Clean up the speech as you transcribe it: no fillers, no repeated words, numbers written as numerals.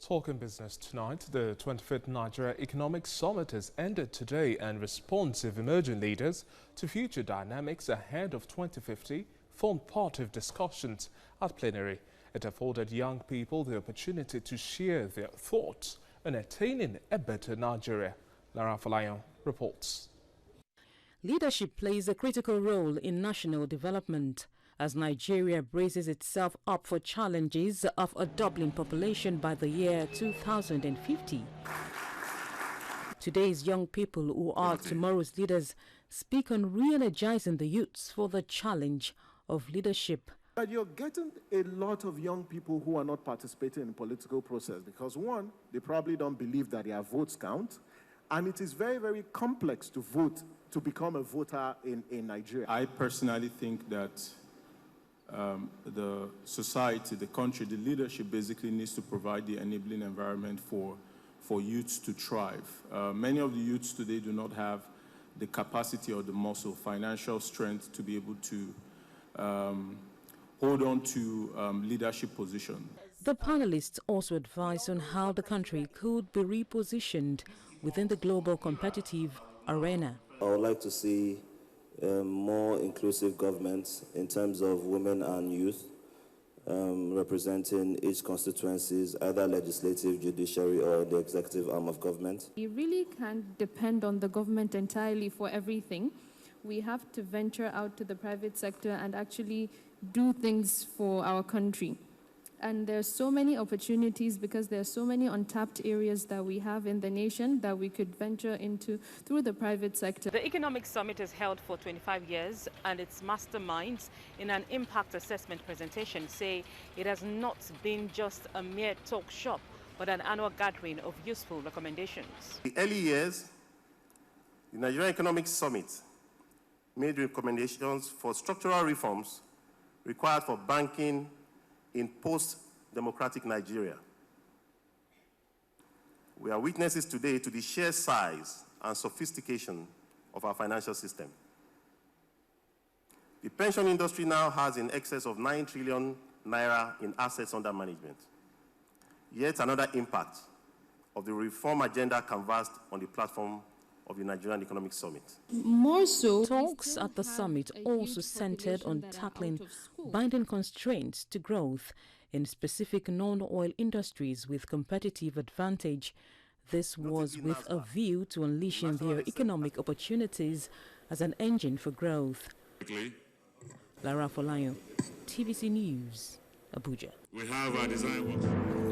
Talking business tonight, the 25th Nigerian Economic Summit has ended today and responsive emerging leaders to future dynamics ahead of 2050 formed part of discussions at plenary. It afforded young people the opportunity to share their thoughts on attaining a better Nigeria. Lara Afolayan reports. Leadership plays a critical role in national development as Nigeria braces itself up for challenges of a doubling population by the year 2050. Today's young people, who are tomorrow's leaders, speak on re-energizing the youths for the challenge of leadership. But you're getting a lot of young people who are not participating in the political process because, one, they probably don't believe that their votes count, and it is very, very complex to vote, to become a voter in Nigeria. I personally think that the society, the country, the leadership basically needs to provide the enabling environment for youths to thrive. Many of the youths today do not have the capacity or the muscle, financial strength to be able to hold on to leadership position. The panelists also advise on how the country could be repositioned within the global competitive arena. I would like to see more inclusive governments in terms of women and youth, representing each constituencies, either legislative, judiciary, or the executive arm of government. We really can't depend on the government entirely for everything. We have to venture out to the private sector and actually do things for our country. And there's so many opportunities because there's so many untapped areas that we have in the nation that we could venture into through the private sector. The Economic Summit is held for 25 years, and its masterminds in an impact assessment presentation say it has not been just a mere talk shop, but an annual gathering of useful recommendations. In the early years, the Nigerian Economic Summit made recommendations for structural reforms required for banking in post-democratic Nigeria. We are witnesses today to the sheer size and sophistication of our financial system. The pension industry now has in excess of 9 trillion naira in assets under management. Yet another impact of the reform agenda canvassed on the platform of the Nigerian Economic Summit. More so, talks at the summit also centered on tackling binding constraints to growth in specific non-oil industries with competitive advantage. This was with a view to unleashing their economic opportunities as an engine for growth. Lara Afolayan, TVC News, Abuja. We have our design work.